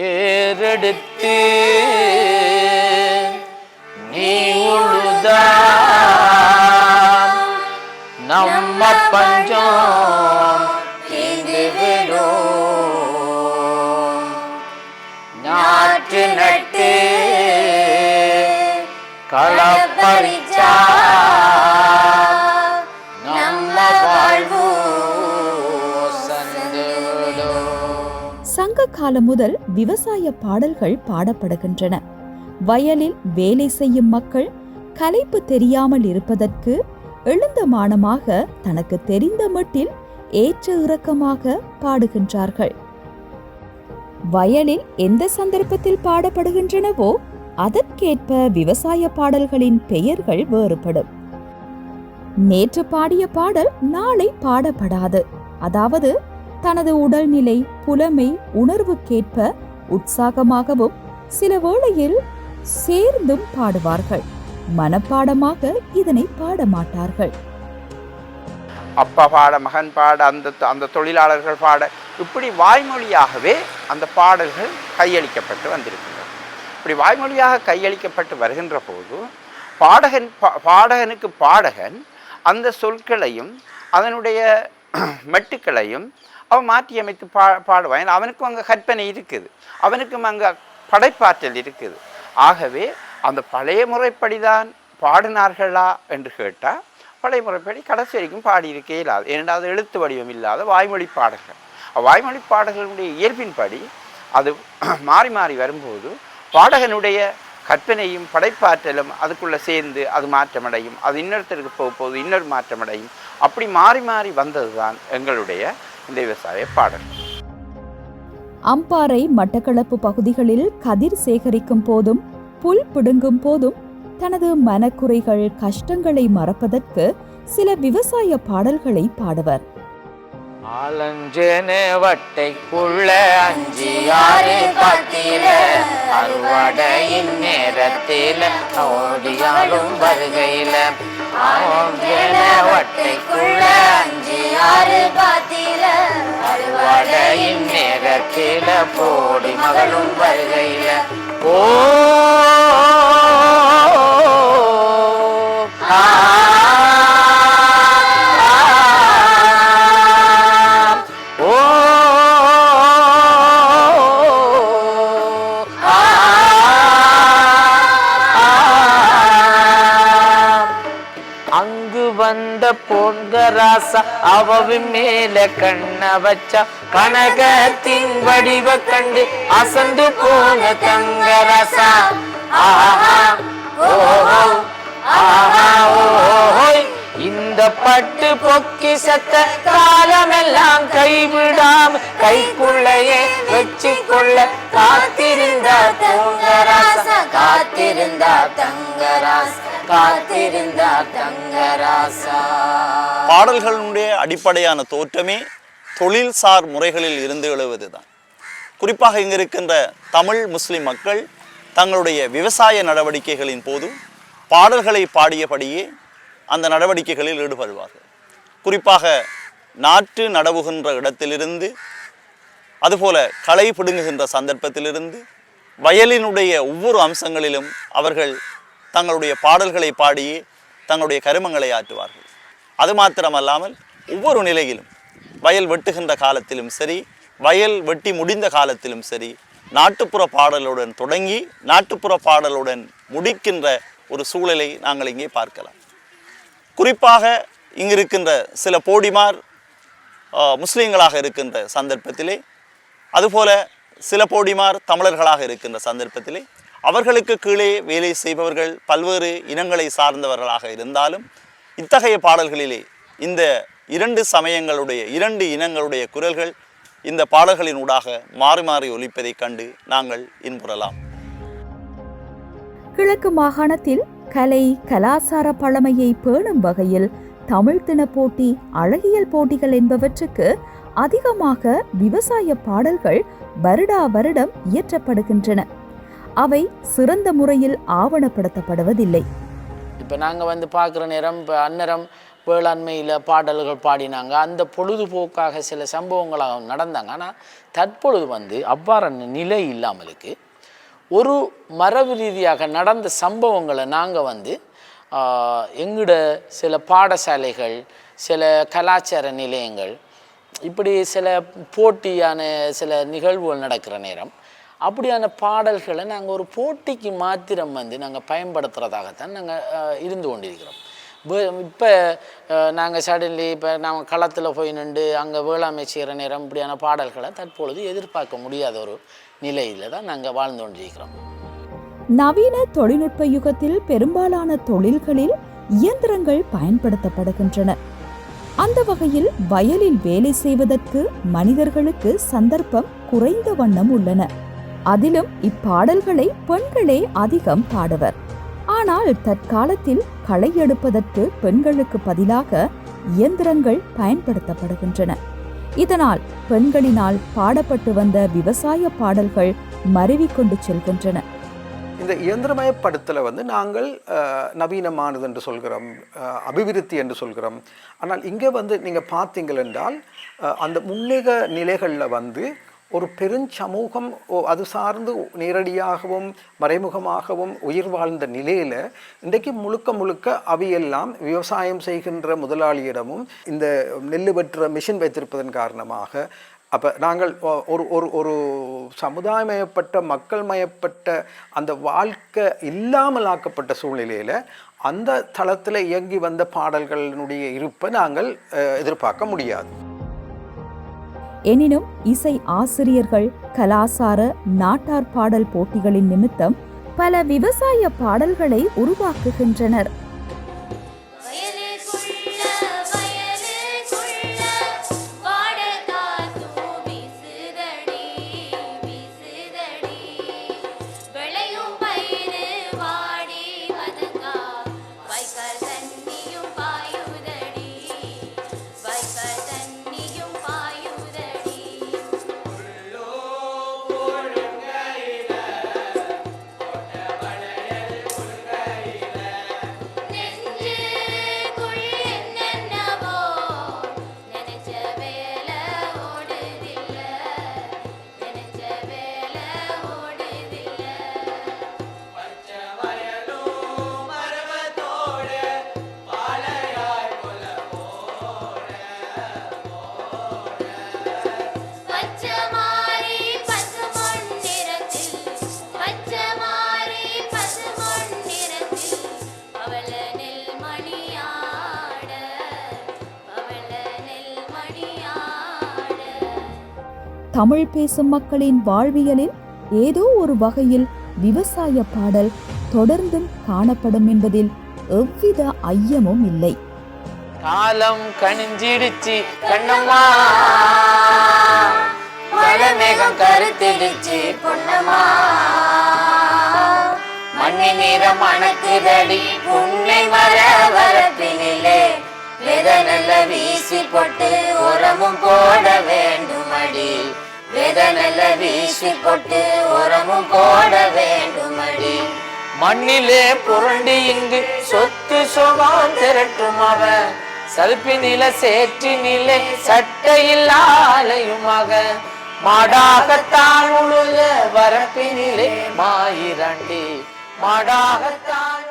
ஏறெடுத்து நீ உழுதா நம்ம பஞ்சம் தீர்ந்து விடும். நாற்று நட்டு களப்பறிச்சா நம்ம வாழ்வு சந்துவிடும். சங்க காலம் முதல் விவசாய பாடல்கள் பாடப்படுகின்றன. வயலில் வேலை செய்யும் மக்கள் களைப்பு தெரியாமல் இருப்பதற்கு எழுந்த மானமாக தனக்கு தெரிந்த மட்டில் ஏற்ற இறக்கமாக பாடுகின்றார்கள். வயலில் எந்த சந்தர்ப்பத்தில் பாடப்படுகின்றனவோ அதற்கேற்ப விவசாய பாடல்களின் பெயர்கள் வேறுபடும். நேற்று பாடிய பாடல் நாளை பாடப்படாது. அதாவது தனது உடல்நிலை, புலமை, உணர்வுக்கேற்ப உற்சாகமாகவும் சில வேளையில் சேர்ந்தும் பாடுவார்கள். மனப்பாடமாக இதனை பாட மாட்டார்கள். அப்பா பாட, மகன் பாட, அந்த தொழிலாளர்கள் பாட, இப்படி வாய்மொழியாகவே அந்த பாடல்கள் கையளிக்கப்பட்டு வந்திருக்கின்றன. இப்படி வாய்மொழியாக கையளிக்கப்பட்டு வருகின்ற போது பாடகனுக்கு பாடகன் அந்த சொற்களையும் அதனுடைய மெட்டுக்களையும் அவன் மாற்றியமைத்து பாடுவான். அவனுக்கும் அங்கே கற்பனை இருக்குது, அவனுக்கும் அங்கே படைப்பாற்றல் இருக்குது. ஆகவே அந்த பழைய முறைப்படிதான் பாடினார்களா என்று கேட்டால் பழைய முறைப்படி கடைசி வரைக்கும் பாடியிருக்கே இல்லாது. ஏனென்றால் அது எழுத்து வடிவம் இல்லாத வாய்மொழி பாடல்கள். வாய்மொழி பாடல்களுடைய இயல்பின்படி அது மாறி மாறி வரும்போது பாடகனுடைய கற்பனையும் படைப்பாற்றலும் அதுக்குள்ளே சேர்ந்து அது மாற்றமடையும். அது இன்னொருத்தருக்கு போகும்போது இன்னொரு மாற்றமடையும். அப்படி மாறி மாறி வந்தது தான் எங்களுடைய இந்த விவசாய பாடல். அம்பாறை, மட்டக்களப்பு பகுதிகளில் கதிர் சேகரிக்கும் போதும் புல் பிடுங்கும் போதும் தனது மனக்குறைகள், கஷ்டங்களை மறப்பதற்கு சில விவசாய பாடல்களை பாடுவர். ஆலஞ்சேன வட்டைக்குள்ள 5-6 பாத்திர அறுவடையின் நேரத்தில ஓடியாடும் வருகையில. ஆலஞ்சேன வட்டைக்குள்ள 5-6 பாத்திர அறுவடையின் நேரத்தில போடி மகளும் வருகையில. ஓ பொங்கராசா அவவின் மேல கண்ண வச்சா கனகத்தின் வடிவ கண்டு அசந்து போன தங்கராசா. இந்த பட்டு பொக்கிஷத்த காலமெல்லாம் கைவிடாம கைக்குள்ளையே வச்சு கொள்ள காத்திருந்தா தங்கராசா, காத்திருந்தா தங்கராசா, காத்திருந்தா தங்கராசா. பாடல்களுடைய அடிப்படையான தோற்றமே தொழில்சார் முறைகளில் இருந்து எழுவதுதான். குறிப்பாக இங்கு இருக்கின்ற தமிழ் முஸ்லிம் மக்கள் தங்களுடைய விவசாய நடவடிக்கைகளின் போது பாடல்களை பாடியபடியே அந்த நடவடிக்கைகளில் ஈடுபடுவார்கள். குறிப்பாக நாற்று நடவுகின்ற இடத்திலிருந்து, அதுபோல களை பிடுங்குகின்ற சந்தர்ப்பத்திலிருந்து, வயலினுடைய ஒவ்வொரு அம்சங்களிலும் அவர்கள் தங்களுடைய பாடல்களை பாடியே தங்களுடைய கருமங்களை ஆற்றுவார்கள். அது மாத்திரமல்லாமல் ஒவ்வொரு நிலையிலும், வயல் வெட்டுகின்ற காலத்திலும் சரி, வயல் வெட்டி முடிந்த காலத்திலும் சரி, நாட்டுப்புற பாடலுடன் தொடங்கி நாட்டுப்புற பாடலுடன் முடிக்கின்ற ஒரு சூழலை நாங்கள் இங்கே பார்க்கலாம். குறிப்பாக இங்கு இருக்கின்ற சில போடிமார் முஸ்லீம்களாக இருக்கின்ற சந்தர்ப்பத்திலே, அதுபோல சில போடிமார் தமிழர்களாக இருக்கின்ற சந்தர்ப்பத்திலே, அவர்களுக்கு கீழே வேலை செய்பவர்கள் பல்வேறு இனங்களை சார்ந்தவர்களாக இருந்தாலும் இத்தகைய பாடல்களிலே இந்த 2 சமயங்களுடைய 2 இனங்களுடைய குரல்கள் இந்த பாடல்களின் ஊடாக மாறி மாறி ஒலிப்பதைக் கண்டு நாங்கள் இன்புறலாம். கிழக்கு மாகாணத்தில் கலை, கலாசார பழமையை பேணும் வகையில் தமிழ் தின போட்டி, அழகியல் போட்டிகள் என்பவற்றுக்கு அதிகமாக விவசாய பாடல்கள் வருடா வருடம் இயற்றப்படுகின்றன. அவை சிறந்த முறையில் ஆவணப்படுத்தப்படுவதில்லை. இப்போ நாங்கள் பார்க்குற நேரம், இப்போ அந்நேரம் வேளாண்மையில் பாடல்கள் பாடினாங்க. அந்த பொழுதுபோக்காக சில சம்பவங்களாக நடந்தாங்க. ஆனால் தற்பொழுது அவ்வாறான நிலை இல்லாமலுக்கு ஒரு மரபு ரீதியாக நடந்த சம்பவங்களை நாங்கள் எங்களோட சில பாடசாலைகள், சில கலாச்சார நிலையங்கள், இப்படி சில போட்டியான சில நிகழ்வுகள் நடக்கிற நேரம் அப்படியான பாடல்களை நாங்கள் ஒரு போட்டிக்கு மாத்திரம் நாங்கள் பயன்படுத்துகிறதாகத்தான் நாங்கள் இருந்து கொண்டிருக்கிறோம். இப்போ நாங்கள் சடன்லி இப்போ நாங்கள் களத்தில் போய் நின்று அங்கே வேளாண்மை செய்கிற நேரம் இப்படியான பாடல்களை தற்பொழுது எதிர்பார்க்க முடியாத ஒரு நிலையில் தான் நாங்கள் வாழ்ந்து கொண்டிருக்கிறோம். நவீன தொழில்நுட்ப யுகத்தில் பெரும்பாலான தொழில்களில் இயந்திரங்கள் பயன்படுத்தப்படுகின்றன. அந்த வகையில் வயலில் வேலை செய்வதற்கு மனிதர்களுக்கு சந்தர்ப்பம் குறைந்த வண்ணம் உள்ளன. அதிலும் இப்பாடல்களை பெண்களே அதிகம் பாடுவர். ஆனால் தற்காலத்தில் களை எடுப்பதற்கு பெண்களுக்கு பதிலாக இயந்திரங்கள் பயன்படுத்தப்படுகின்றன. இதனால் பெண்களினால் பாடப்பட்டு வந்த விவசாய பாடல்கள் மருவிக்கொண்டு செல்கின்றன. இந்த இயந்திரமயப்படுத்தலை நாங்கள் நவீனமானது என்று சொல்கிறோம், அபிவிருத்தி என்று சொல்கிறோம். ஆனால் இங்கே நீங்கள் பார்த்தீங்கள் என்றால் அந்த முன்னேக நிலைகளில் ஒரு பெருஞ்சமூகம் அது சார்ந்து நேரடியாகவும் மறைமுகமாகவும் உயிர் வாழ்ந்த நிலையில் இன்றைக்கு முழுக்க முழுக்க அவையெல்லாம் விவசாயம் செய்கின்ற முதலாளியிடமும் இந்த நெல் வெட்டுற மிஷின் வைத்திருப்பதன் காரணமாக அப்போ நாங்கள் ஒரு ஒரு ஒரு சமுதாயமயப்பட்ட மக்கள் மயப்பட்ட அந்த வாழ்க்கை இல்லாமல் ஆக்கப்பட்ட சூழ்நிலையில் அந்த தளத்தில் இயங்கி வந்த பாடல்களினுடைய இருப்பை நாங்கள் எதிர்பார்க்க முடியாது. எனினும் இசை ஆசிரியர்கள் கலாசார நாட்டார் பாடல் போட்டிகளின் நிமித்தம் பல விவசாய பாடல்களை உருவாக்குகின்றனர். தமிழ் பேசும் மக்களின் வாழ்வியலில் ஏதோ ஒரு வகையில் விவசாய பாடல் தொடர்ந்தும் காணப்படும் என்பதில் எவ்வித ஐயமும் இல்லை. காலம் கணிஞ்சிடுச்சு கண்ணம்மா, மலமேகம் கருத்திடுச்சு பொன்னம்மா, மண்ணி நிறம் மணக்குதடி புன்னை மர வரப்பினிலே, வித நல்ல வீசி போட்டு உரமும் போட வேண்டுமடி, வித நல்ல வீசி போட்டு உரமும் போட வேண்டுமடி, மண்ணிலே புரண்டு இங்கு சொத்து சுகம் திரட்டும் அவன், சல்பினில சேற்றினிலே சட்டையில்லாலையுமாக, மாடாகத்தான் உழுத வரப்பினிலே மாயிரண்டி, மாடாகத்தான்